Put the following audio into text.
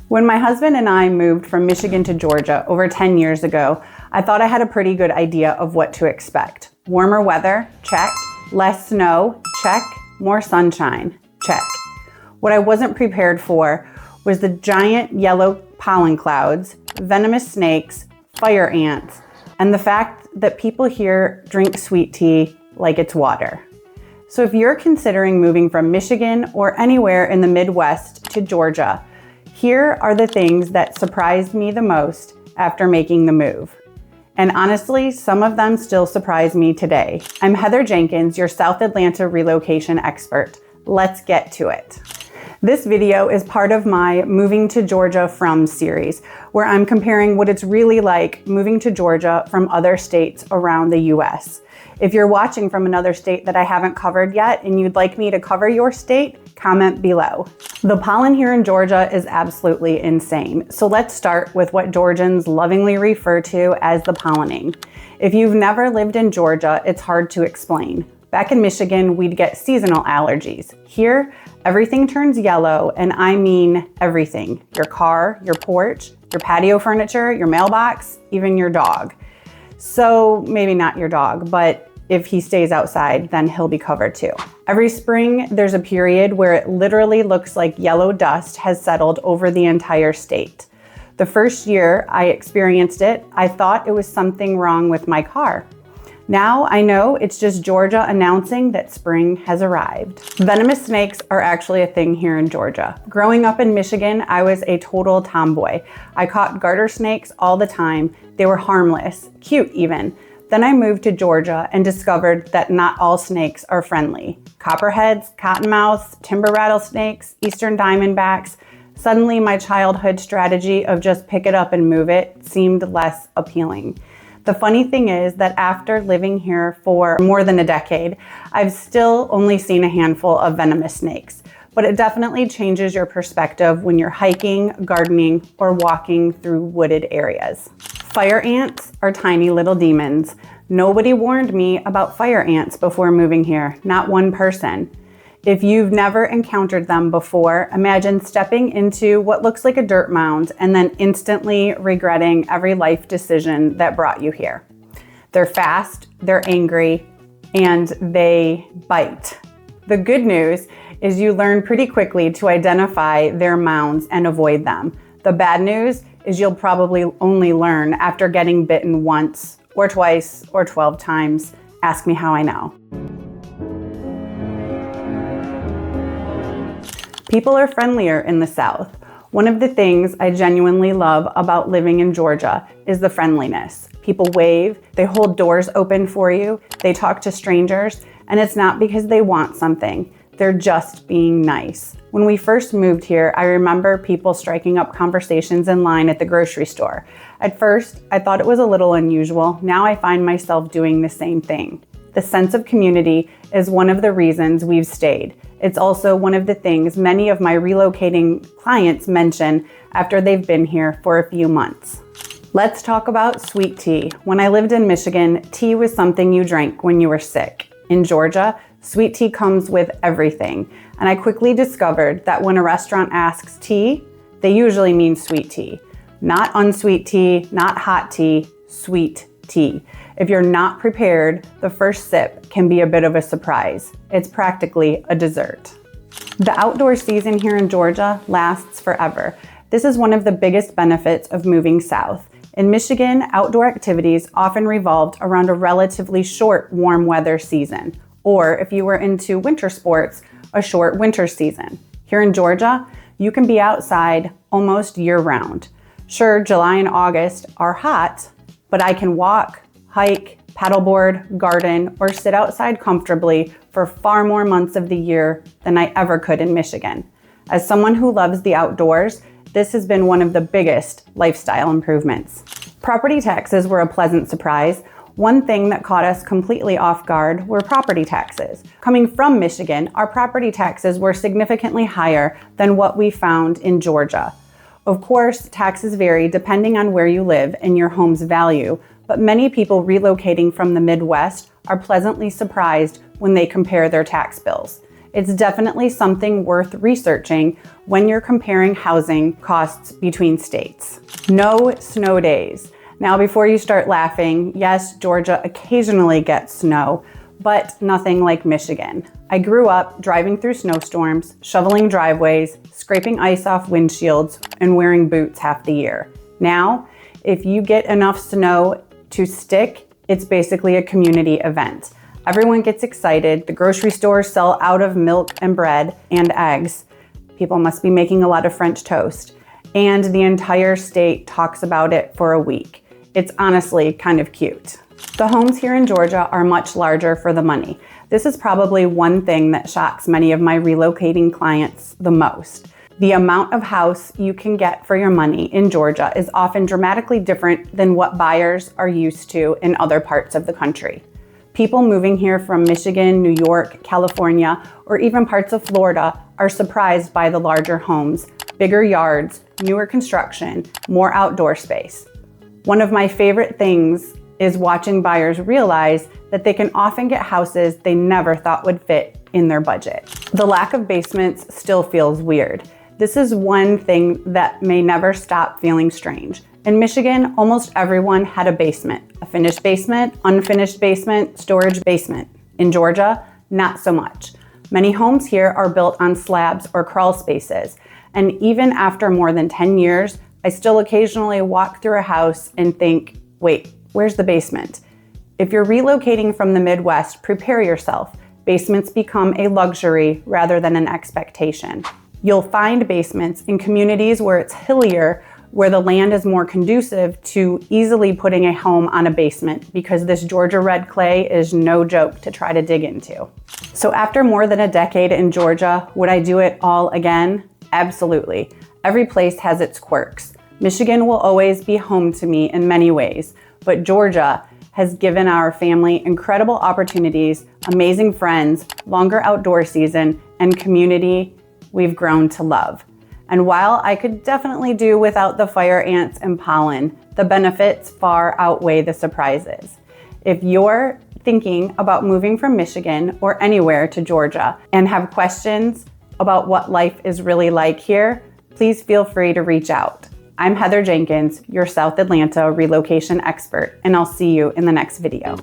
When my husband and I moved from Michigan to Georgia over 10 years ago, I thought I had a pretty good idea of what to expect. Warmer weather, check. Less snow, check. More sunshine, check. What I wasn't prepared for was the giant yellow pollen clouds, venomous snakes, fire ants, and the fact that people here drink sweet tea like it's water. So if you're considering moving from Michigan or anywhere in the Midwest to Georgia, here are the things that surprised me the most after making the move. And honestly, some of them still surprise me today. I'm Heather Jenkins, your South Atlanta relocation expert. Let's get to it. This video is part of my Moving to Georgia From series, where I'm comparing what it's really like moving to Georgia from other states around the US. If you're watching from another state that I haven't covered yet and you'd like me to cover your state, comment below. The pollen here in Georgia is absolutely insane. So let's start with what Georgians lovingly refer to as the pollening. If you've never lived in Georgia, it's hard to explain. Back in Michigan, we'd get seasonal allergies. Here, everything turns yellow, and I mean everything. Your car, your porch, your patio furniture, your mailbox, even your dog. So maybe not your dog, but if he stays outside, then he'll be covered too. Every spring, there's a period where it literally looks like yellow dust has settled over the entire state. The first year I experienced it, I thought it was something wrong with my car. Now I know it's just Georgia announcing that spring has arrived. Venomous snakes are actually a thing here in Georgia. Growing up in Michigan, I was a total tomboy. I caught garter snakes all the time. They were harmless, cute even. Then I moved to Georgia and discovered that not all snakes are friendly. Copperheads, cottonmouths, timber rattlesnakes, eastern diamondbacks. Suddenly my childhood strategy of just pick it up and move it seemed less appealing. The funny thing is that after living here for more than a decade, I've still only seen a handful of venomous snakes, but it definitely changes your perspective when you're hiking, gardening, or walking through wooded areas. Fire ants are tiny little demons. Nobody warned me about fire ants before moving here, not one person. If you've never encountered them before, imagine stepping into what looks like a dirt mound and then instantly regretting every life decision that brought you here. They're fast, they're angry, and they bite. The good news is you learn pretty quickly to identify their mounds and avoid them. The bad news is you'll probably only learn after getting bitten once or twice or 12 times. Ask me how I know. People are friendlier in the South. One of the things I genuinely love about living in Georgia is the friendliness. People wave, they hold doors open for you, they talk to strangers, and it's not because they want something. They're just being nice. When we first moved here, I remember people striking up conversations in line at the grocery store. At first, I thought it was a little unusual. Now I find myself doing the same thing. The sense of community is one of the reasons we've stayed. It's also one of the things many of my relocating clients mention after they've been here for a few months. Let's talk about sweet tea. When I lived in Michigan, tea was something you drank when you were sick. In Georgia, sweet tea comes with everything. And I quickly discovered that when a restaurant asks tea, they usually mean sweet tea. Not unsweet tea, not hot tea, sweet tea. If you're not prepared, the first sip can be a bit of a surprise. It's practically a dessert. The outdoor season here in Georgia lasts forever. This is one of the biggest benefits of moving south. In Michigan, outdoor activities often revolved around a relatively short warm weather season, or if you were into winter sports, a short winter season. Here in Georgia, you can be outside almost year-round. Sure, July and August are hot, but I can walk, hike, paddleboard, garden, or sit outside comfortably for far more months of the year than I ever could in Michigan. As someone who loves the outdoors, this has been one of the biggest lifestyle improvements. Property taxes were a pleasant surprise. One thing that caught us completely off guard were property taxes. Coming from Michigan, our property taxes were significantly higher than what we found in Georgia. Of course, taxes vary depending on where you live and your home's value, but many people relocating from the Midwest are pleasantly surprised when they compare their tax bills. It's definitely something worth researching when you're comparing housing costs between states. No snow days. Now, before you start laughing, yes, Georgia occasionally gets snow, but nothing like Michigan. I grew up driving through snowstorms, shoveling driveways, scraping ice off windshields, and wearing boots half the year. Now, if you get enough snow to stick, it's basically a community event. Everyone gets excited. The grocery stores sell out of milk and bread and eggs. People must be making a lot of French toast. And the entire state talks about it for a week. It's honestly kind of cute. The homes here in Georgia are much larger for the money. This is probably one thing that shocks many of my relocating clients the most. The amount of house you can get for your money in Georgia is often dramatically different than what buyers are used to in other parts of the country. People moving here from Michigan, New York, California, or even parts of Florida are surprised by the larger homes, bigger yards, newer construction, more outdoor space. One of my favorite things is watching buyers realize that they can often get houses they never thought would fit in their budget. The lack of basements still feels weird. This is one thing that may never stop feeling strange. In Michigan, almost everyone had a basement, a finished basement, unfinished basement, storage basement. In Georgia, not so much. Many homes here are built on slabs or crawl spaces, and even after more than 10 years, I still occasionally walk through a house and think, wait, where's the basement? If you're relocating from the Midwest, prepare yourself. Basements become a luxury rather than an expectation. You'll find basements in communities where it's hillier, where the land is more conducive to easily putting a home on a basement, because this Georgia red clay is no joke to try to dig into. So after more than a decade in Georgia, would I do it all again? Absolutely. Every place has its quirks. Michigan will always be home to me in many ways, but Georgia has given our family incredible opportunities, amazing friends, longer outdoor season, and community we've grown to love. And while I could definitely do without the fire ants and pollen, the benefits far outweigh the surprises. If you're thinking about moving from Michigan or anywhere to Georgia and have questions about what life is really like here, please feel free to reach out. I'm Heather Jenkins, your South Atlanta relocation expert, and I'll see you in the next video.